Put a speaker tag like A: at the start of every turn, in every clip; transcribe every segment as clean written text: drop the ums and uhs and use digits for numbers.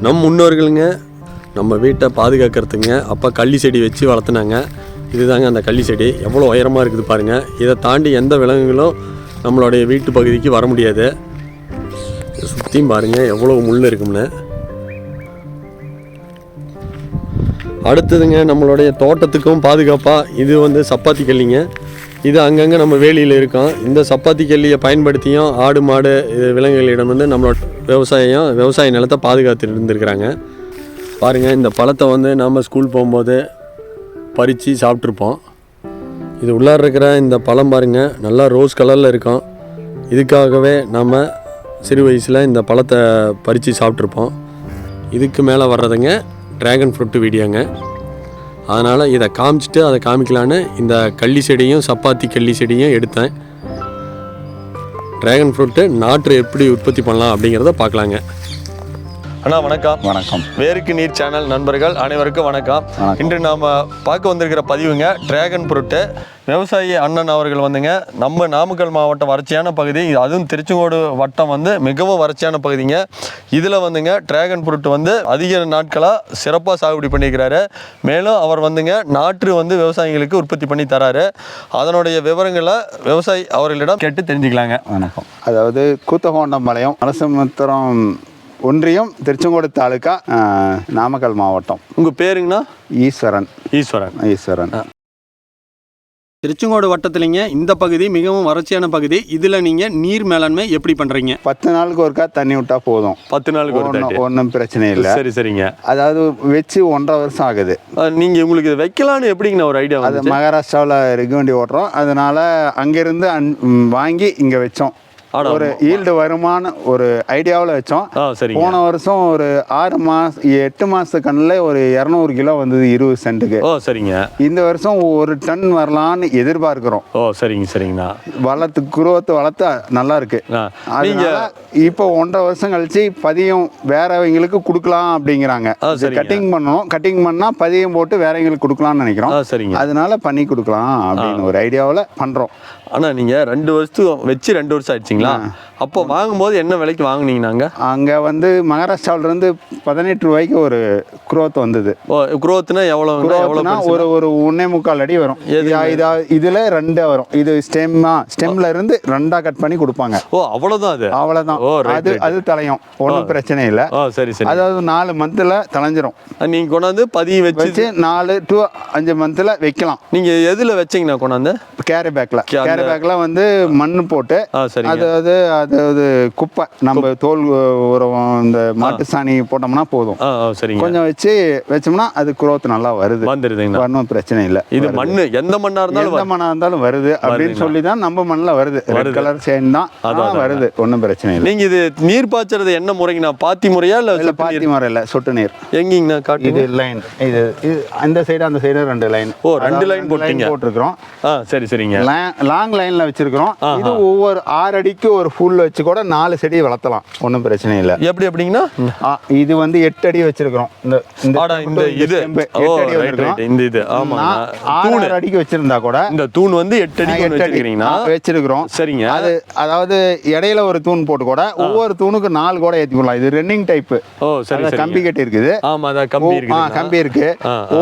A: நம் முன்னோர்களுங்க நம்ம வீட்டை பாதுகாக்கிறதுங்க அப்போ கள்ளி செடி வச்சு வளர்த்துனாங்க. இதுதாங்க அந்த கள்ளி செடி. எவ்வளோ உயரமாக இருக்குது பாருங்கள். இதை தாண்டி எந்த விலங்குகளும் நம்மளுடைய வீட்டு பகுதிக்கு வர முடியாது. சுற்றியும் பாருங்கள் எவ்வளோ முள் இருக்கும்னு. அடுத்ததுங்க நம்மளுடைய தோட்டத்துக்கும் பாதுகாப்பாக இது வந்து சப்பாத்தி கல்லிங்க. இது அங்கங்கே நம்ம வேலியில் இருக்கோம். இந்த சப்பாத்தி கல்லியை பயன்படுத்தியும் ஆடு மாடு விலங்குகளிடம் வந்து நம்மளோட விவசாய நிலத்தை பாதுகாத்துட்டு இருந்துருக்குறாங்க. பாருங்கள், இந்த பழத்தை வந்து நாம் ஸ்கூல் போகும்போது பறித்து சாப்பிட்ருப்போம். இது உள்ளார இருக்கிற இந்த பழம் பாருங்கள், நல்லா ரோஸ் கலரில் இருக்கும். இதுக்காகவே நம்ம சிறு வயசில் இந்த பழத்தை பறித்து சாப்பிட்ருப்போம். இதுக்கு மேலே வர்றதுங்க ட்ராகன் ஃப்ரூட்டு வீடியோங்க. அதனால் இதை காமிச்சிட்டு அதை காமிக்கலான்னு இந்த கள்ளி செடியும் சப்பாத்தி கள்ளி செடியும் எடுத்தேன். ட்ராகன் ஃப்ரூட்டு நாற்று எப்படி உற்பத்தி பண்ணலாம் அப்படிங்கிறத பார்க்கலாங்க. அண்ணா வணக்கம்.
B: வணக்கம்.
A: வேருக்கு நீர் சேனல் நண்பர்கள் அனைவருக்கும் வணக்கம். இன்று நாம் பார்க்க வந்திருக்கிற பதிவுங்க ட்ராகன் ஃப்ரூட்டு. விவசாயி அண்ணன் அவர்கள் வந்துங்க நம்ம நாமக்கல் மாவட்டம் வறட்சியான பகுதி, அதுவும் திருச்செங்கோடு வட்டம் வந்து மிகவும் வறட்சியான பகுதிங்க. இதில் வந்துங்க ட்ராகன் ஃப்ரூட் வந்து அதிக நாட்களாக சிறப்பாக சாகுபடி பண்ணியிருக்கிறாரு. மேலும் அவர் வந்துங்க நாற்று வந்து விவசாயிகளுக்கு உற்பத்தி பண்ணி தராரு. அதனுடைய விவரங்களை விவசாயி அவர்களிடம் கேட்டு தெரிஞ்சுக்கலாங்க.
B: வணக்கம். அதாவது கூத்தகோண்டம்பாளையம் அரசமுத்திரம் ஒன்றியம் திருச்செங்கோடு தாலுக்கா நாமக்கல் மாவட்டம்.
A: உங்கள் பேருங்கண்ணா?
B: ஈஸ்வரன்.
A: ஈஸ்வரன். திருச்செங்கோடு வட்டத்துலிங்க இந்த பகுதி மிகவும் வறட்சியான பகுதி. இதில் நீங்கள் நீர் மேலாண்மை எப்படி பண்ணுறீங்க?
B: 10 நாளுக்கு ஒருக்கா தண்ணி விட்டா போதும்.
A: 10 நாளுக்கு
B: ஒன்றும் பிரச்சனை இல்லை.
A: சரிங்க.
B: அதாவது வச்சு 1.5 வருஷம் ஆகுது.
A: நீங்கள் உங்களுக்கு இதை வைக்கலான்னு எப்படிங்கண்ணா ஒரு ஐடியா?
B: அது மகாராஷ்டிராவில் ரெகுவண்டி ஓட்டுறோம். அதனால அங்கேருந்து வாங்கி இங்கே வச்சோம். ஒரு ஈல்டு வருமான ஒரு ஐடியாவில் வச்சோம். போன வருஷம் ஒரு 8 மாச கண்ணில் ஒரு 200 கிலோ வந்தது 20 சென்ட்டுக்கு.
A: சரிங்க.
B: இந்த வருஷம் 1 டன் வரலான்னு எதிர்பார்க்கிறோம்.
A: சரிங்கண்ணா.
B: வளர்த்து நல்லா இருக்கு. இப்போ 1.5 வருஷம் கழிச்சு பதியம் வேறவங்களுக்கு கொடுக்கலாம் அப்படிங்கிறாங்க. கட்டிங் பண்ணா பதியம் போட்டு வேறவங்களுக்கு கொடுக்கலாம்னு நினைக்கிறோம். அதனால பண்ணி கொடுக்கலாம் அப்படின்னு ஒரு ஐடியாவில் பண்றோம்.
A: ஆனா நீங்க 2 வருஷத்துக்கு வச்சு 2 வருஷம் ஆயிடுச்சிங்களா? அப்போ வாங்கும்போது என்ன விலைக்கு வாங்குனீங்க? நாங்க அங்க
B: வந்து மகாராஷ்டிராவில இருந்து 18 ரூபாய்க்கு ஒரு குரோத் வந்தது.
A: குரோத்னா எவ்வளவு?
B: ஒரு 1.25 அடி வரும். இதுல 2 வரும். இது ஸ்டெம்ல இருந்து 2 கட் பண்ணி கொடுப்பாங்க. அவ்வளவுதான். அது தலையும் ஒன்றும் பிரச்சனை இல்லை. அதாவது 4 மந்த்ல தலைஞ்சிரும்.
A: நீங்க கொண்டாந்து பதியம் வச்சு
B: 4 to 5 மந்த்ல வைக்கலாம்.
A: நீங்க எதுல வச்சீங்கன்னா கொண்டாந்து?
B: கேரி பேக்ல வந்து மண்ணு போட்டு, அதாவது குப்பை நம்ம தோல் உரம் இந்த மாட்டு சாணி போட்டோம்னா போதும். கொஞ்சம் வச்சோம்னா அது குரோத் நல்லா வருது. ஒன்றும் பிரச்சனை இல்லை.
A: இது மண்ணு எந்த மண்ணா
B: இருந்தாலும் வருது அப்படின்னு சொல்லி தான் நம்ம மண்ணில் வருது. ரெட் கலர் சேன் தான் வருது. ஒன்றும் பிரச்சனை இல்லை.
A: நீங்க இது நீர் பாய்ச்சறது என்ன முறைங்கண்ணா? பாத்தி முறையா இல்ல
B: பாத்தி முறை இல்ல, சொட்டு நீர்.
A: எங்கீங்கண்ணா காட்டு?
B: இது லைன். இது அந்த சைடு அந்த சைடு 2 லைன்.
A: 2 லைன் போட்டிருக்கிறோம். சரிங்க.
B: லாங் லைன்ல வச்சிருக்கிறோம். இது ஒவ்வொரு 6 அடிக்கு ஒரு ஃபுல் வச்சு கூட 4 செடி வளர்த்தலாம். ஒன்றும் பிரச்சனை இல்லை.
A: எப்படிங்கன்னா
B: இது வந்து 8 அடி வச்சிருக்கிறோம். இந்த 6 அடிக்கு வச்சிருந்தா கூட இந்த தூண் வந்து 8 அடி வச்சிருக்கிறோம். சரிங்க. அது அதாவது இடையில ஒரு தூண் போட்டு கூட ஒவ்வொரு தூணுக்கு 4 கூட ஏத்திக்கலாம். இது ரன்னிங் டைப். கம்பி கட்டி இருக்குது. கம்பி இருக்கு.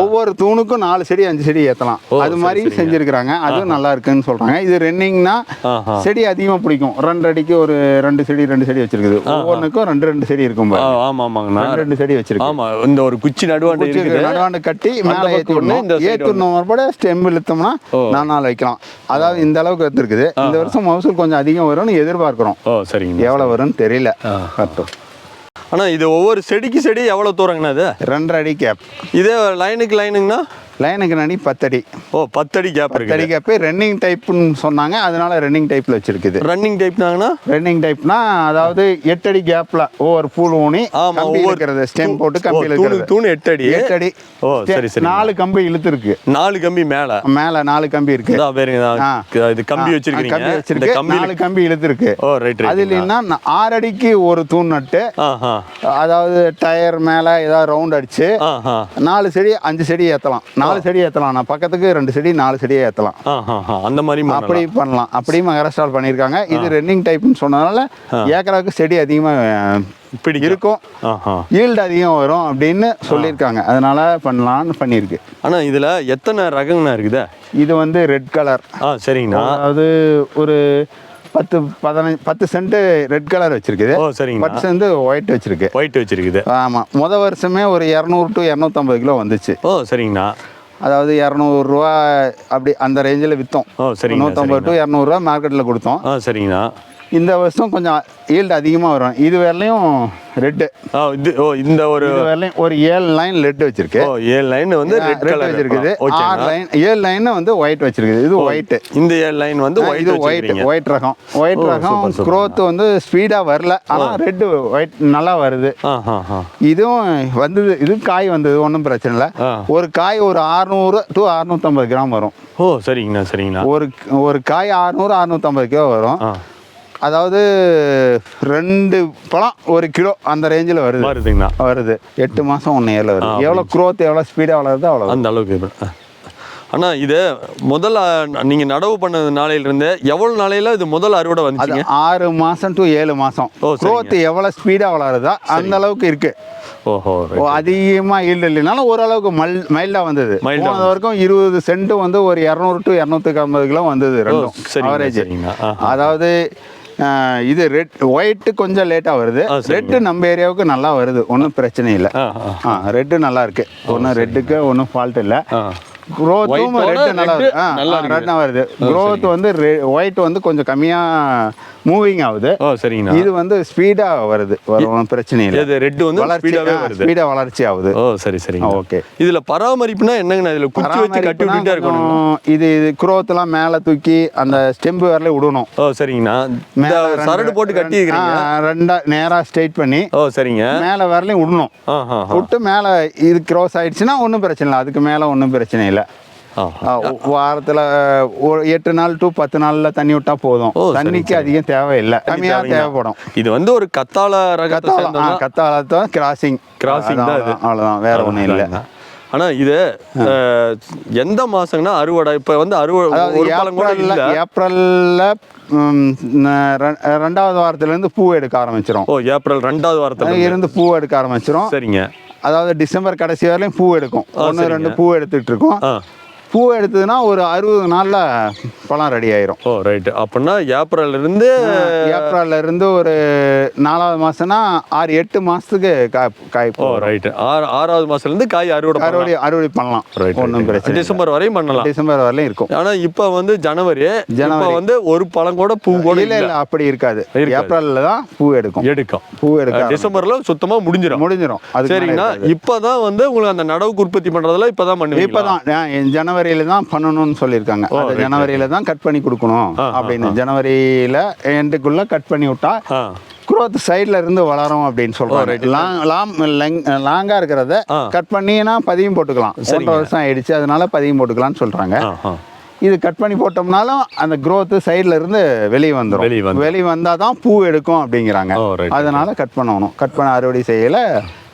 B: ஒவ்வொரு தூணுக்கும் 4 செடி 5 செடி ஏத்தலாம். அது மாதிரி செஞ்சிருக்கிறாங்க. அதுவும் நல்லா இருக்குன்னு சொல்றாங்க. இது ரன்னிங்னா செடி அதிகமா பிடிக்கும். 2 அடிக்கு ஒரு 2 செடி வச்சிருக்குது. ஒவ்வொன்றுக்கும் 2 செடி இருக்கும். 2 செடி வச்சிருக்கு.
A: இந்த ஒரு குச்சி நடுவாண்டு
B: கட்டி மேலே ஏற்றணும். ஸ்டெம் இழுத்தோம்னா 4 நாள் வைக்கலாம். அதாவது இந்த அளவுக்கு எடுத்துருக்குது. இந்த வருஷம் மகசூல் கொஞ்சம் அதிகம் வரும்னு எதிர்பார்க்கிறோம். எவ்வளவு வரும்னு தெரியல.
A: ஆனா இது ஒவ்வொரு செடிக்கு செடி எவ்வளவு தூரங்கண்ணா? இது
B: 2.5 அடி கேப்.
A: இதே லைனுக்குங்கண்ணா?
B: லைனுக்கு 10 அடி.
A: 10 அடி கேப் இருக்கு.
B: 10 அடி கேப் ரன்னிங் டைப்னு சொன்னாங்க. அதனால ரன்னிங் டைப்ல வச்சிருக்குது.
A: ரன்னிங் டைப்னா
B: அதாவது 8 அடி கேப்ல ஒவ்வொரு பூல் ஊனி கம்பி இழுக்கிறது. ஸ்டெம் போட்டு கம்பி இழுக்கிறது.
A: தூண் 8 அடி.
B: 8 அடி. சரி. 4 கம்பி இழுத்து இருக்கு.
A: 4 கம்பி மேல
B: 4 கம்பி இருக்கு.
A: இது கம்பி வச்சிருக்கீங்க.
B: இந்த 4 கம்பி இழுத்து இருக்கு. அது இல்லைன்னா 6 அடிக்கு ஒரு தூண் நட்டு, அதாவது டயர் மேல ஏதாவது ரவுண்ட் அடிச்சு 4 செடி 5 செடி ஏத்தலாம். 4 செடி ஏற்றலாம். நான் பக்கத்துக்கு 2 செடி 4 செடியை ஏற்றலாம்.
A: அந்த மாதிரி
B: அப்படி பண்ணலாம். அப்படியும் மகாராஷ்டிராவில் பண்ணியிருக்காங்க. இது ரன்னிங் டைப்னு சொன்னதுனால ஏக்கராவுக்கு செடி அதிகமாக இப்படி இருக்கும், ஈல்டு அதிகம் வரும் அப்படின்னு சொல்லியிருக்காங்க. அதனால பண்ணலான்னு பண்ணியிருக்கு.
A: ஆனால் இதில் எத்தனை ரகங்கண்ணா இருக்குதா?
B: இது வந்து ரெட் கலர்.
A: சரிங்கண்ணா.
B: அதாவது ஒரு 10 சென்ட் ரெட் கலர் வச்சிருக்குது. 10 சென்ட் ஒயிட் வச்சிருக்கு. ஆமாம், வருஷமே ஒரு 200 to 250 கிலோ வந்துச்சு.
A: சரிங்கண்ணா.
B: அதாவது 200 ரூபா அப்படி அந்த ரேஞ்சில் விற்றோம். 150 to 200 ரூபா மார்க்கெட்டில் கொடுத்தோம்.
A: சரிங்கண்ணா.
B: இந்த வருஷம் கொஞ்சம் ஈல்டு அதிகமாக வரும். இது வரலையும் ரெட்டு.
A: இந்த ஒரு
B: வரலையும் ஒரு 7 லைன் ரெட் வச்சிருக்கு.
A: 7 லைன் வந்து ரெட் கலர்
B: வச்சிருக்குது. 6 லைன் 7 லைன் வந்து ஒயிட் வச்சிருக்குது. இது ஒயிட்.
A: இந்த 7 லைன் வந்து
B: இது ஒயிட் ரகம். growth வந்து ஸ்பீடா வரல, ஆனா ரெட் ஒயிட் நல்லா வருது. இதுவும் வந்தது, இது காய் வந்தது, ஒன்றும் பிரச்சனை இல்லை. ஒரு காய் ஒரு 600 to 650 கிராம் வரும்.
A: சரிங்கண்ணா.
B: ஒரு காய் 600 650 கிலோ வரும். அதாவது 2 பழம் 1 கிலோ அந்த ரேஞ்சில் வருதுங்கண்ணா. வருது 8 மாதம் 1 இயரில் வருது. எவ்வளோ growth எவ்வளோ ஸ்பீடாக வளருதோ அவ்வளோ அந்த அளவுக்கு.
A: ஆனால் இது முதல்ல நீங்கள் நடவு பண்ணது நாளையிலிருந்து எவ்வளோ நாளையில் இது முதல் அறுவடை வந்துச்சு?
B: 6 மாதம் to 7 மாதம். growth எவ்வளோ ஸ்பீடாக வளருதோ அந்த அளவுக்கு இருக்கு. அதிகமாக ஈல்டு இல்லைனாலும் ஓரளவுக்கு மைல்டாக வந்தது. போனது வரைக்கும் 20 சென்ட் வந்து ஒரு 200 to 250 கிலோ வந்தது ரெண்டும் அவரேஜ். அதாவது இது ரெட் ஒயிட்டு கொஞ்சம் லேட்டாக வருது. ரெட்டு நம்ம ஏரியாவுக்கு நல்லா வருது, ஒன்றும் பிரச்சனை இல்லை. ரெட்டு நல்லா இருக்கு, ஒன்றும் ரெட்டுக்கு ஒன்றும் ஃபால்ட் இல்லை. growthம் ரெட் நல்லா வருது. growth வந்து ஒயிட் வந்து கொஞ்சம் கம்மியாக மூவிங் ஆகுது.
A: சரிங்கண்ணா.
B: இது வந்து ஸ்பீடா வருது, ஒன்றும் பிரச்சனை இல்லை.
A: இது ரெட் வந்து
B: ஸ்பீடா வளர்ச்சி ஆகுது.
A: சரி.
B: ஓகே.
A: இதுல பராமரிப்புனா என்னங்கண்ணா? இதுல குச்சி வச்சு கட்டி விட்டுட்டே இருக்கணும்.
B: இது growth எல்லாம் மேல தூக்கி அந்த ஸ்டெம்பு வரல விடணும்.
A: சரிங்கண்ணா. இந்த சரடு போட்டு கட்டி இருக்கீங்க,
B: நேரா ஸ்ட்ரைட் பண்ணி.
A: சரிங்க.
B: மேல வரலையும் விடணும். விட்டு மேல இது கிராஸ் ஆயிடுச்சுன்னா ஒன்றும் பிரச்சனை இல்லை, அதுக்கு மேல ஒன்றும் பிரச்சனை இல்லை. வாரத்தில் ஒரு 8 நாள் to 10 நாள்ல தண்ணி விட்டா போதும். தண்ணிக்கு அதிகம் தேவையில்லை, கம்மியாக தேவைப்படும்.
A: இது வந்து ஒரு கத்தாழை
B: கத்தாழை கிராசிங் தான், அவ்வளோதான், வேற ஒன்றும் இல்லை.
A: ஆனால் இது எந்த மாசங்கன்னா அறுவடை? இப்போ வந்து
B: ஏப்ரல்ல 2வது வாரத்துலேருந்து பூ எடுக்க ஆரம்பிச்சிடும்.
A: ஏப்ரல் 2வது வாரத்துல
B: இருந்து பூ எடுக்க ஆரம்பிச்சிடும்.
A: சரிங்க.
B: அதாவது டிசம்பர் கடைசி வரையிலும் பூ எடுக்கும். 1-2 பூ எடுத்துட்டு இருக்கோம். பூ எடுத்ததுன்னா ஒரு 60 நாள்ல பழம் ரெடி ஆயிரும்.
A: ரைட்டு. அப்படின்னா ஏப்ரல்ல இருந்து ஒரு 4வது மாசம்னா 6-8 மாசத்துக்கு காய். ரைட்டு. 6வது மாசத்துல இருந்து காய் அறுவடை பண்ணலாம். ஒன்றும் பிரச்சனை. டிசம்பர் வரையும் பண்ணலாம். டிசம்பர் வரையும் இருக்கும். ஆனா இப்ப வந்து ஜனவரி வந்து ஒரு பழம் கூட பூ கூட இல்ல. அப்படி இருக்காது. ஏப்ரல்ல தான் பூ எடுக்கும். டிசம்பர்ல சுத்தமா முடிஞ்சிரும். சரிங்கண்ணா. இப்பதான் வந்து உங்களுக்கு அந்த நடவுக்கு உற்பத்தி பண்றதுல இப்பதான் பண்ணுவீங்க? இப்பதான் ஜனவரியில தான் பண்ணணும்னு சொல்லியிருக்காங்க. ஜனவரியில தான் கட் பண்ணி கொடுக்கணும் அப்படின்னு. ஜனவரியில எண்டுக்குள்ள கட் பண்ணி விட்டா growth சைட்ல இருந்து வளரும் அப்படின்னு சொல்றாங்க. லாங்கா இருக்கிறத கட் பண்ணினா பதியம் போட்டுக்கலாம். 1.5 வருஷம் ஆயிடுச்சு, அதனால பதியம் போட்டுக்கலாம்னு சொல்றாங்க. இது கட் பண்ணி போட்டோம்னாலும் அந்த growth சைட்ல இருந்து வெளியே வந்துடும். வெளியே வந்தாதான் பூ எடுக்கும் அப்படிங்கிறாங்க. அதனால கட் பண்ணணும். கட் பண்ண அறுவடை செய்யல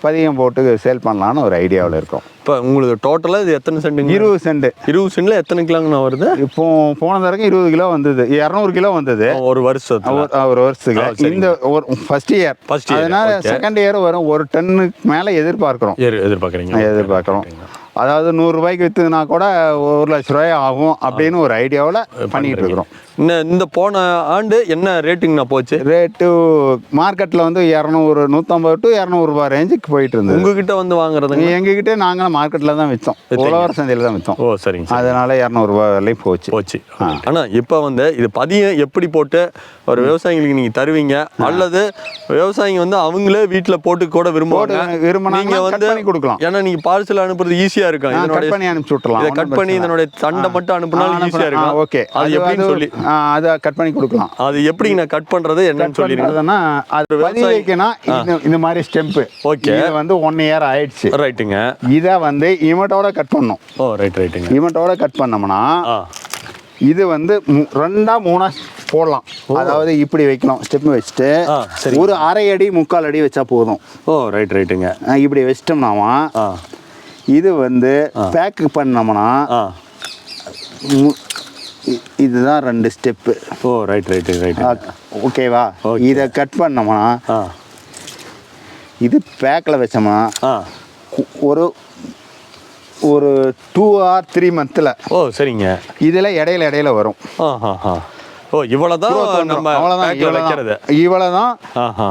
A: பதியம் போட்டு சேல் பண்ணலான்னு ஒரு ஐடியாவில் இருக்கும். இப்போ உங்களுக்கு டோட்டலாக இது எத்தனை சென்ட்? 20 சென்ட். 20 சென்ட்ல எத்தனை கிலோங்கண்ணா வருது? இப்போ போன தடவை 20 கிலோ வந்தது, 200 கிலோ வந்தது ஒரு வருஷத்துக்கு. இந்த ஒரு ஃபர்ஸ்ட் இயர். அதனால செகண்ட் இயர் வரும். ஒரு டன்னுக்கு மேலே எதிர்பார்க்குறோம். அதாவது 100 ரூபாய்க்கு விற்றுதுன்னா கூட 1 லட்ச ரூபாய் ஆகும் அப்படின்னு ஒரு ஐடியாவில் பண்ணிட்டு இருக்கிறோம். இந்த போன ஆண்டு என்ன ரேட்டுங்கண்ணா போச்சு? ரேட்டு மார்க்கெட்டில் வந்து 150 to 200 ரூபாய் ரேஞ்சுக்கு போயிட்டு இருந்தது. உங்ககிட்ட வந்து வாங்குறது? எங்ககிட்ட நாங்கள் மார்க்கெட்டில் தான் விற்றோம், உழவர் சந்தையில் தான் விற்றோம். சரிங்க. அதனால 200 ரூபாய் வரலையும் போச்சு. ஆனால் இப்போ வந்து இது பதியம் எப்படி போட்டு ஒரு விவசாயிகளுக்கு நீங்கள் தருவீங்க, அல்லது விவசாயிங்க வந்து அவங்களே வீட்டில் போட்டு கூட விரும்பினா நீங்கள் வந்து கொடுக்கலாம். ஏன்னா நீங்கள் பார்சல் அனுப்புறது ஈஸியாக இருக்கும். கட் பண்ணி அனுப்பிச்சு விட்டுலாம். கட் பண்ணி இதனுடைய தண்டை மட்டும் அனுப்பினாலும் ஈஸியாக இருக்கும். ஓகே. அது எப்படின்னு சொல்லி அதை கட் பண்ணி கொடுக்கலாம். அது எப்படி நான் கட் பண்றது என்னன்னு சொல்லிருக்கேன்னா, அது விவசாயிக்குனா இந்த மாதிரி ஸ்டெம்ப். ஓகே. இது வந்து 1 இயர் ஆயிடுச்சு. ரைட்டுங்க. இதை வந்து இமட்டோட கட் பண்ணணும். ரைட்டுங்க. இமட்டோட கட் பண்ணோம்னா இது வந்து 2-3 போடலாம். அதாவது இப்படி வைக்கலாம். ஸ்டெப் வச்சுட்டு ஒரு 1/2 அடி 3/4 அடி வச்சா போதும். ரைட்டுங்க. இப்படி வச்சிட்டோம்னா இது வந்து பேக் பண்ணோம்னா இதுதான் 2 ஸ்டெப்பு. ரைட். ஓகேவா? இதை கட் பண்ணோம்னா
B: இது பேக்கில் வச்சோம்னா ஒரு ஒரு 2 or 3 மந்த்தில்.
A: ஓ சரிங்க.
B: இதில் இடையில வரும்.
A: ஓ இவ்வளோதான் நம்ம வைக்கிறது.
B: இவ்வளோதான்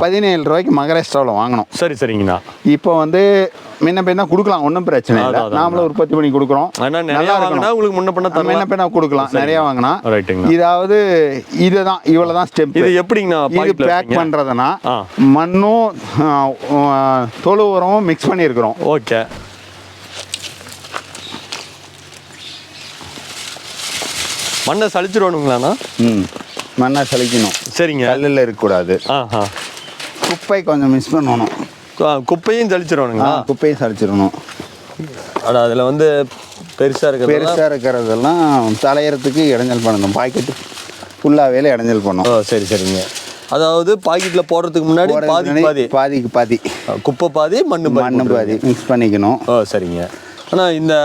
B: 17 ரூபாய்க்கு மகாராஷ்டிராவில் வாங்கினோம்.
A: சரி சரிங்கண்ணா.
B: இப்போ வந்து முன்ன பின்ன கொடுக்கலாம், ஒன்றும் பிரச்சனை இல்லை. நாமளும் உற்பத்தி பண்ணி கொடுக்குறோம்.
A: நல்லா வாங்கினா உங்களுக்கு முன்ன பின்ன
B: கொடுக்கலாம். நிறையா வாங்கினா. இதாவது இதுதான் இவ்வளோதான் ஸ்டெப்.
A: இது எப்படிங்கண்ணா
B: இது பேக் பண்ணுறதுனா மண்ணும் தொழு உரமும் மிக்ஸ் பண்ணியிருக்கிறோம்.
A: ஓகே. மண்ணை சளிச்சிடணுங்களாண்ணா?
B: மண்ணை சளிக்கணும்.
A: சரிங்க.
B: கல்லில் இருக்கக்கூடாது. குப்பை கொஞ்சம் மிக்ஸ் பண்ணணும்.
A: குப்பையும் சளிச்சிடணுங்களா?
B: குப்பையும் சளிச்சிடணும்.
A: அதில் வந்து பெருசாக
B: இருக்கிறதெல்லாம் தலையறதுக்கு இடைஞ்சல் பண்ணணும். பாக்கெட்டு ஃபுல்லாகவே இடைஞ்சல் பண்ணும்.
A: சரி சரிங்க. அதாவது பாக்கெட்டில் போடுறதுக்கு முன்னாடி
B: பாதிக்கு பாதி
A: குப்பை பாதி மண்ணு
B: பாதி மிக்ஸ் பண்ணிக்கணும்.
A: சரிங்க. ஆனால் இந்த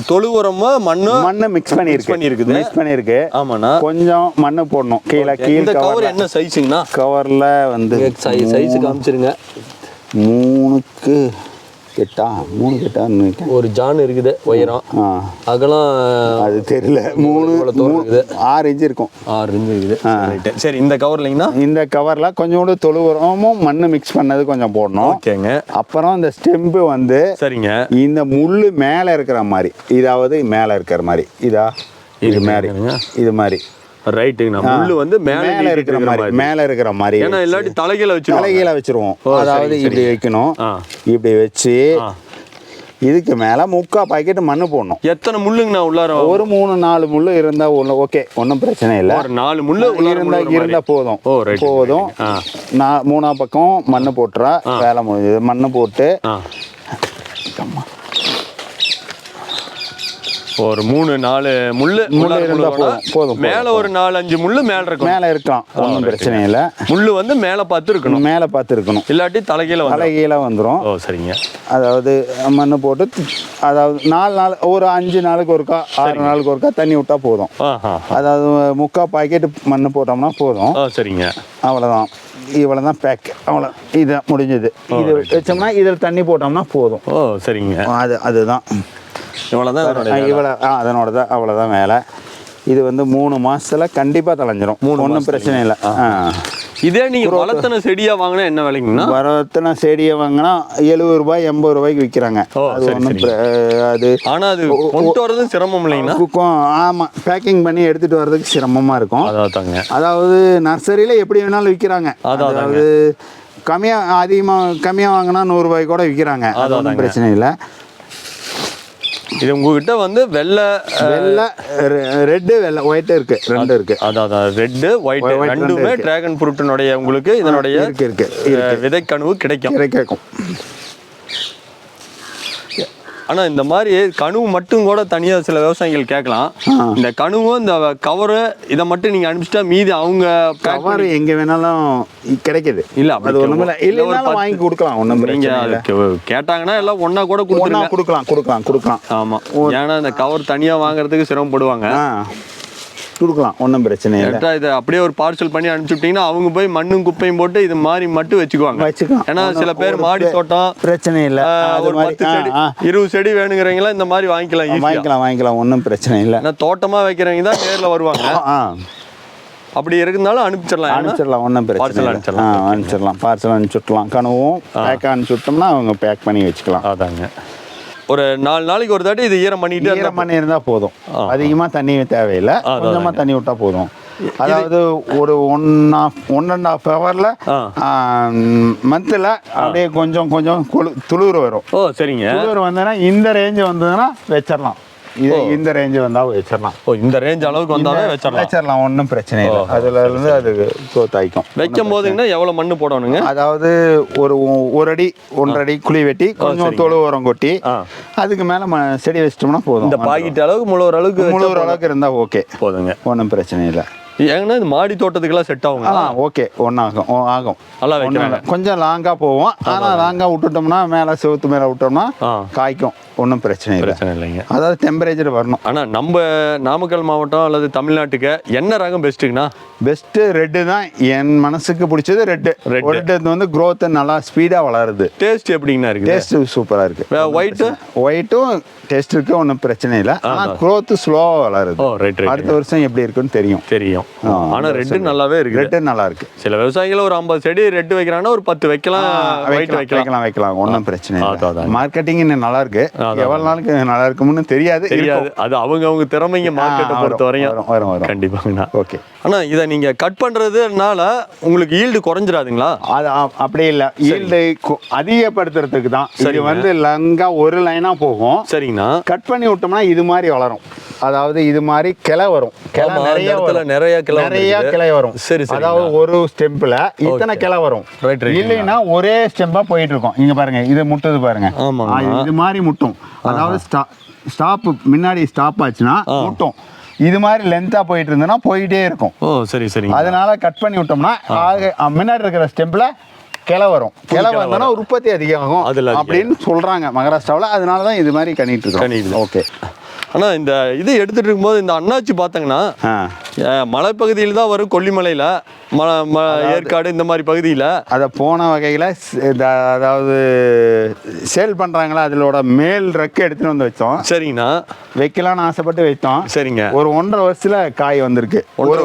A: தொழு உரமா மண்ணு மிக்ஸ் பண்ணியிருக்கு. ஆமாண்ணா.
B: கொஞ்சம் மண்ணு போடணும். கீழே
A: கவர் என்ன சைஸுங்கண்ணா?
B: கவரில் வந்து
A: சைஸு காமிச்சிருங்க.
B: 3 கெட்டா
A: ஒரு ஜான் இருக்குது உயரம். அகலம்
B: அது தெரியல. 6 இன்ச்சு இருக்கும்.
A: 6 இன்ச்சு இருக்குது. சரி இந்த கவர்லைங்கண்ணா?
B: இந்த கவரில் கொஞ்சோண்டு தொழு உரமும் மண்ணு மிக்ஸ் பண்ணது கொஞ்சம் போடணும்.
A: ஓகேங்க.
B: அப்புறம் இந்த ஸ்டெம்பு வந்து சரிங்க இந்த முள்ளு மேலே இருக்கிற மாதிரி, இதாவது மேலே இருக்கிற மாதிரி இது மாதிரி
A: ரைட்டுங்கண்ணா. முள்ளு வந்து மேலே
B: இருக்கிற மாதிரி.
A: ஏன்னா இல்லாட்டி தலைகீழ
B: வச்சிருவோம். அதாவது இப்படி வைக்கணும். இப்படி வச்சு இதுக்கு மேலே 3/4 பாக்கெட் மண்ணு போடணும்.
A: எத்தனை முள்ளுங்கண்ணா உள்ளார?
B: ஒரு 3-4 முள்ளு இருந்தால் ஓகே, ஒன்றும் பிரச்சனை இல்லை.
A: ஒரு 4 முள்ளு
B: இருந்தால் போதும். 3 பக்கம் மண்ணு போட்டுறா வேலை முடிஞ்சது. மண்ணு போட்டு
A: ஒரு 3-4 முள்ளு
B: இருந்தா போதும்.
A: மேல ஒரு 4-5 முள்ளு மேல
B: இருக்கலாம். ஒன்றும் பிரச்சனை இல்லை.
A: முள்ளு வந்து மேல பார்த்து இருக்கணும். இல்லாட்டி தலைகீழ வந்துடும். ஓ சரிங்க.
B: அதாவது மண்ணு போட்டு அதாவது 4 நாள் ஒரு 5 நாளுக்கு ஒருக்கா 6 நாளுக்கு ஒருக்கா தண்ணி விட்டா போதும். அதாவது 3/4 பாக்கெட் மண்ணு போட்டோம்னா போதும். சரிங்க. அவ்வளோதான். இவ்வளோதான் பேக். அவ்வளோ இது முடிஞ்சது. இது வச்சோம்னா இதில் தண்ணி போட்டோம்னா போதும்.
A: ஓ சரிங்க.
B: அதுதான் அதனோட அவ்வளோதான் வேலை. இது வந்து 3 மாசத்துல கண்டிப்பாக தலைஞ்சிரும். ஒன்றும் பிரச்சனை இல்லை.
A: இதே நீங்கள் வளர்த்தன செடியாக வாங்கினா என்ன விலைங்கண்ணா?
B: வளர்த்தன செடியை வாங்கினா 70 ரூபாய் 80 ரூபாய்க்கு விற்கிறாங்க. அது
A: ஆனால் அது கொண்டு வரது சிரமம் இல்லைங்கண்ணா?
B: ஆமாம், பேக்கிங் பண்ணி எடுத்துகிட்டு வர்றதுக்கு சிரமமாக இருக்கும். அதாவது நர்சரியில் எப்படி வேணாலும் விற்கிறாங்க. அதாவது கம்மியாக வாங்கினா 100 ரூபாய்க்கு கூட விற்கிறாங்க. அது ஒன்றும் பிரச்சனை இல்லை.
A: இது உங்ககிட்ட வந்து வெள்ளை
B: ரெட்டு வெள்ளை ஒயிட் இருக்கு, 2 இருக்கு.
A: அதான் ரெட்டு ஒயிட் ரெண்டுமே டிராகன் ஃப்ரூட்டினுடைய உங்களுக்கு இதனுடைய விதைக்கணுவு கிடைக்கும். ஆனால் இந்த மாதிரி கணுவு மட்டும் கூட தனியாக சில விவசாயிகள் கேட்கலாம். இந்த கணுவும் இந்த கவரு இதை மட்டும் நீங்கள் அனுப்பிச்சிட்டா மீதி அவங்க
B: கவர் எங்கே வேணாலும் கிடைக்குது.
A: இல்லை
B: அது ஒன்றும் இல்லை, வாங்கி கொடுக்கலாம். ஒன்றும்
A: நீங்கள் கேட்டாங்கன்னா எல்லாம் ஒன்றா கூட
B: கொடுக்கலாம்.
A: ஆமாம், ஏன்னா இந்த கவர் தனியாக வாங்குறதுக்கு சிரமப்படுவாங்க.
B: கொடுக்கலாம், ஒன்றும் பிரச்சனை இல்லை.
A: இதை அப்படியே ஒரு பார்சல் பண்ணி அனுப்பிச்சுட்டீங்கன்னா அவங்க போய் மண்ணும் குப்பையும் போட்டு இது மாதிரி மட்டும் வச்சுக்குவாங்க. ஏன்னா சில பேர் மாடி தோட்டம்
B: பிரச்சனை இல்லை,
A: ஒரு 10 செடி 20 செடி வேணுங்கிறவங்களா இந்த மாதிரி
B: வாங்கிக்கலாம். ஒன்றும் பிரச்சனை இல்லை.
A: ஏன்னா தோட்டமாக வைக்கிறவங்க தான் நேரில் வருவாங்க. அப்படி இருந்தாலும் அனுப்பிச்சிடலாம்.
B: ஒன்றும் பிரச்சனை அனுப்பிச்சிடலாம். பார்சல் அனுப்பிச்சுட்டலாம். கனவும் பேக் அனுப்பிச்சுட்டோம்னா அவங்க பேக் பண்ணி வச்சுக்கலாம்.
A: அதாங்க. ஒரு 4 நாளைக்கு ஒரு தாட்டி இது ஈரம் பண்ணி
B: இருந்தால் போதும். அதிகமாக தண்ணி தேவையில்லை, கொஞ்சமாக தண்ணி விட்டா போதும். அதாவது ஒரு 1.5 ஹவரில் மந்தில் அப்படியே கொஞ்சம் துளிர் வரும்.
A: ஓ சரிங்க.
B: துளிர் வந்ததுன்னா இந்த ரேஞ்சு வந்ததுன்னா வச்சிடலாம். இந்த ரேஞ்ச் வந்தால் வச்சிடலாம்.
A: இந்த ரேஞ்ச் அளவுக்கு வந்தாலே
B: வச்சிடலாம். ஒன்றும் பிரச்சனை இல்லை. அதுல இருந்து அது தோத்தாய்க்கும்.
A: வைக்கும் போதுங்கன்னா எவ்வளோ மண்ணு போடணுங்க?
B: அதாவது ஒரு 1 அடி 1.5 அடி குழி வெட்டி கொஞ்சம் தொழு உரம் கொட்டி அதுக்கு மேலே செடி வச்சிட்டோம்னா போதும்.
A: இந்த பாக்கெட் அளவுக்கு முழுகிற அளவுக்கு
B: இருந்தால் ஓகே
A: போதுங்க.
B: ஒன்றும் பிரச்சனை இல்லை.
A: ஏங்கன்னா இது மாடி தோட்டத்துக்கெல்லாம் செட் ஆகும்.
B: ஓகே, ஒன்றாகும் ஆகும்.
A: நல்லா வைக்கிறாங்க.
B: கொஞ்சம் லாங்காக போவோம், ஆனால் லாங்காக விட்டுட்டோம்னா மேலே செவுத்து மேலே விட்டோம்னா காய்க்கும், ஒன்றும் பிரச்சனை இல்லைங்க. அதாவது டெம்பரேச்சர் வரணும்.
A: ஆனால் நம்ம நாமக்கல் மாவட்டம் அல்லது தமிழ்நாட்டுக்கு என்ன ரகம் பெஸ்ட்டுங்கண்ணா?
B: பெஸ்ட்டு ரெட்டு தான், என் மனசுக்கு பிடிச்சது ரெட்டு. ரெட்டு வந்து க்ரோத் நல்லா ஸ்பீடாக வளருது.
A: டேஸ்ட் எப்படிங்கண்ணா இருக்குது?
B: டேஸ்ட்டு சூப்பராக இருக்குது. ஒயிட்டும் டேஸ்ட் இருக்கு, ஒன்றும் பிரச்சனை இல்லை. ஆனால் க்ரோத் ஸ்லோவாக வளருது. அடுத்த வருஷம் எப்படி இருக்குன்னு தெரியும்.
A: ஆனால் ரெட்டு நல்லாவே இருக்கு.
B: ரெட்டு நல்லா இருக்கு.
A: சில விவசாயிகள் ஒரு 50 செடி ரெட்டு வைக்கிறாங்கன்னா ஒரு 10 வைக்கலாம்,
B: வைக்கலாம், ஒன்றும் பிரச்சனை இல்லை. மார்க்கெட்டிங் இன்னும் நல்லா இருக்கு. எவ்வளவு நாளுக்கு நல்லா இருக்கும்னு தெரியாது.
A: அது அவங்க திறமைங்க மார்க்கெட்டை பொறுத்த வரையும்
B: வரும்
A: கண்டிப்பாங்கண்ணா.
B: ஓகே.
A: ஆனா இதை நீங்க கட் பண்றதுனால உங்களுக்கு ஈல்டு குறைஞ்சிடாதுங்களா?
B: அது அப்படி இல்லை, ஈல்டு அதிகப்படுத்துறதுக்கு தான். இது வந்து லங்கா ஒரு லைனா போகும்.
A: சரிங்கண்ணா.
B: கட் பண்ணி விட்டோம்னா இது மாதிரி வளரும். அதாவது இது மாதிரி கிளை வரும்.
A: நிறைய
B: கிளை வரும்.
A: சரி.
B: அதாவது ஒரு ஸ்டெம்ப்ல இத்தனை கிளை வரும். இல்லைன்னா ஒரே ஸ்டெம்பா போயிட்டு இருக்கும். இங்க பாருங்க, இது முட்டுது பாருங்க. இது மாதிரி முட்டும். அதாவது ஸ்டாப் முன்னாடி ஸ்டாப் ஆச்சுன்னா முட்டும். இது மாதிரி லென்த்தா போயிட்டு இருந்ததுன்னா போயிட்டே இருக்கும்.
A: சரி.
B: அதனால கட் பண்ணி விட்டோம்னா முன்னாடி இருக்கிற ஸ்டெம்ப்ல கிளை வரும். கிளை வந்தோன்னா உற்பத்தி அதிகமாகும் அப்படின்னு சொல்றாங்க மகாராஷ்டிராவில். அதனால தான் இது மாதிரி பண்ணிட்டு இருக்கோம். ஓகே.
A: ஆனால் இந்த இது எடுத்துகிட்டு இருக்கும்போது இந்த அண்ணாச்சி பார்த்தங்கன்னா மலைப்பகுதியில் தான் வரும், கொல்லிமலையில், ஏற்காடு இந்த மாதிரி பகுதியில்.
B: அதை போன வகையில் அதாவது சேல் பண்ணுறாங்களா, அதிலோட மேல் ரெக்கு எடுத்துகிட்டு வந்து வச்சோம்.
A: சரிங்கண்ணா.
B: வைக்கலான்னு ஆசைப்பட்டு வைத்தோம்.
A: சரிங்க.
B: ஒரு 1.5 வருஷத்துல காய் வந்திருக்கு. ஒரு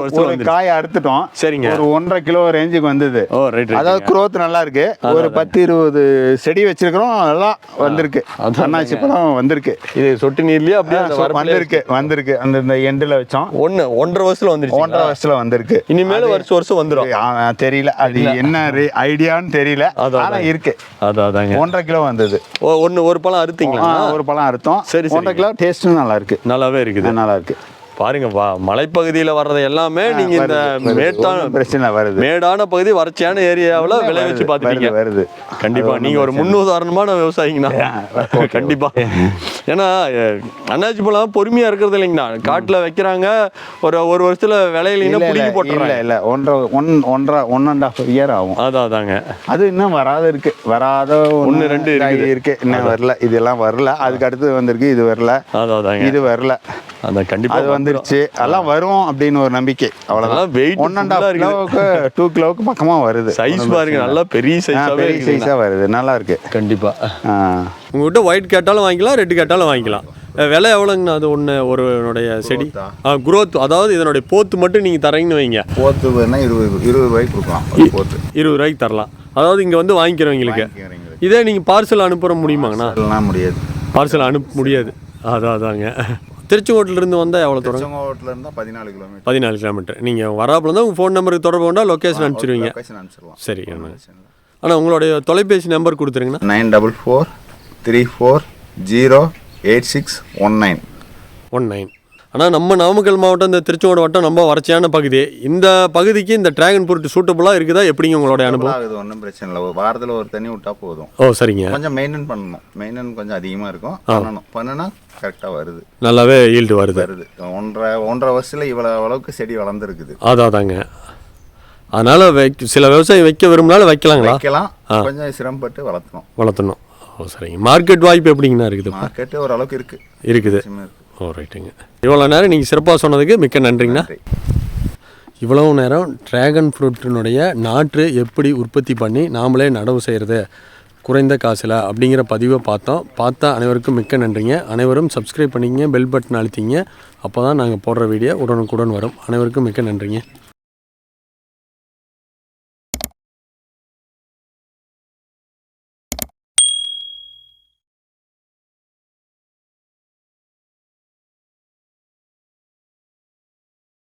B: காய் அறுத்துட்டோம்.
A: சரிங்க.
B: ஒரு 1.5 கிலோ ரேஞ்சுக்கு வந்தது. அதாவது குரோத் நல்லா இருக்கு. ஒரு 10-20 செடி வச்சிருக்கிறோம், நல்லா வந்திருக்கு. அண்ணாச்சி பழம் வந்திருக்கு.
A: இது சொட்டு நீர்லயே அப்படியே
B: வந்திருக்கு. அந்த எண்டில் வச்சோம்.
A: 1.5 வருஷத்துல வந்துருச்சு.
B: 1.5 வருஷத்துல வந்திருக்கு.
A: இனிமேல் வருஷம் வந்துடும்.
B: தெரியல, அது என்ன ஐடியான்னு தெரியல. ஆனா இருக்கு.
A: அதாங்க
B: 1.5 கிலோ வந்தது.
A: ஒரு பழம் அறுத்தீங்களா?
B: ஒரு பழம் அறுத்தோம். சரி. 1.5 கிலோ டேஸ்டும் நல்லா இருக்கு.
A: நல்லாவே இருக்குது.
B: நல்லா இருக்கு.
A: பாருங்க, மலைப்பகுதியில் வர்றது எல்லாமே நீங்க இந்த
B: பிரச்சனை வருது.
A: மேடான பகுதி, வறட்சியான ஏரியாவில் விளைவிச்சு பார்த்துட்டீங்க.
B: வருது.
A: கண்டிப்பா நீங்க ஒரு முன்னுதாரணமான விவசாயிங்கண்ணா. கண்டிப்பா. ஏன்னா அண்ணாச்சி பழம் பொறுமையா இருக்கிறது இல்லைங்கண்ணா. காட்டுல வைக்கிறாங்க, ஒரு வருஷத்துல விளையில பிடிக்கி போட்டுறாங்க.
B: இல்ல 1.5 இயர் ஆகும்.
A: அதாங்க.
B: அது இன்னும் வராத
A: 1-2
B: இருக்கு. இன்னும் வரல. இதெல்லாம் வரல. அதுக்கு அடுத்து வந்திருக்கு. இது வரல. இது வரல.
A: அதான் கண்டிப்பா
B: அது வந்துருச்சு. எல்லாம் வரும் அப்படின்னு ஒரு நம்பிக்கை. அவ்வளவுதான். வெயிட் 1.5 கிலோவுக்கு 2 கிலோவுக்கு பக்கமா வருது.
A: சைஸ் பாருங்க, நல்லா பெரிய
B: சைஸா வருது. நல்லா இருக்கு.
A: கண்டிப்பா. உங்ககிட்ட ஒயிட் கேட்டாலும் வாங்கிக்கலாம், ரெட் கேட்டாலும் வாங்கிக்கலாம். விலை எவ்வளோங்கண்ணா? அது ஒருனுடைய செடி குரோத், அதாவது இதனுடைய போத்து மட்டும் நீங்கள் தரீங்கன்னு வைங்க.
B: போத்து வேணா 20 ரூபாய்க்கு கொடுக்கலாம். போத்து
A: 20 ரூபாய்க்கு தரலாம். அதாவது இங்கே வந்து வாங்கிக்கிறவங்களுக்கு. இதே நீங்கள் பார்சல் அனுப்புற முடியுமாங்கண்ணா?
B: முடியாது.
A: பார்சல் அனுப்ப முடியாது. அதாங்க. திருச்செங்கோட்டிலிருந்து வந்தால் எவ்வளோ தூரம்?
B: திருச்செங்கோட்டிலேருந்து 14 கிலோமீட்டர். 14
A: கிலோமீட்டர். நீங்கள் வராப்புல தான் உங்கள் ஃபோன் நம்பருக்கு தொடர்பு கொண்டா லொக்கேஷன் அனுப்பிச்சிடுவீங்க. சரி. ஆனால் உங்களுடைய தொலைபேசி நம்பர் கொடுத்துருங்கண்ணா.
B: 9434086119.
A: ஆனால் நம்ம நாமக்கல் மாவட்டம், இந்த திருச்செங்கோடு வட்டம் ரொம்ப வறட்சியான பகுதி. இந்த பகுதிக்கு இந்த டிராகன் ஃப்ரூட் சூட்டபுளாக இருக்குதா? எப்படிங்க உங்களுடைய அனுபவம்?
B: அது ஒன்றும் பிரச்சனை இல்லை. ஒரு வாரத்தில் ஒரு தண்ணி விட்டா போதும்.
A: சரிங்க.
B: கொஞ்சம் மெயின்டைன் பண்ணணும். மெயின்டைன் கொஞ்சம் அதிகமாக இருக்கும். பண்ணுனா கரெக்டாக வருது.
A: நல்லாவே ஈல்டு வருது.
B: 1.5 வருஷத்தில் இவ்வளோ அளவுக்கு செடி வளர்ந்துருக்குது.
A: அதாங்க. அதனால் சில விவசாயி வைக்க விரும்பினாலும் வைக்கலாங்களா?
B: வைக்கலாம். கொஞ்சம் சிரமப்பட்டு வளர்த்தணும்.
A: சரிங்க. மார்க்கெட் வாய்ப்பு எப்படிங்கண்ணா இருக்குது?
B: மார்க்கெட்டு ஓரளவுக்கு
A: இருக்குது. ரைட்டுங்க. இவ்வளோ நேரம் நீங்கள் சிறப்பாக சொன்னதுக்கு மிக்க நன்றிங்கண்ணா. இவ்வளவு நேரம் டிராகன் ஃப்ரூட்டினுடைய நாற்று எப்படி உற்பத்தி பண்ணி நாமளே நடவு செய்கிறது குறைந்த காசில் அப்படிங்கிற பதிவை பார்த்தா அனைவருக்கும் மிக்க நன்றிங்க. அனைவரும் சப்ஸ்கிரைப் பண்ணிங்க, பெல் பட்டன் அழுத்திங்க. அப்போ தான் நாங்கள் போடுற வீடியோ உடனுக்குடன் வரும். அனைவருக்கும் மிக்க நன்றிங்க.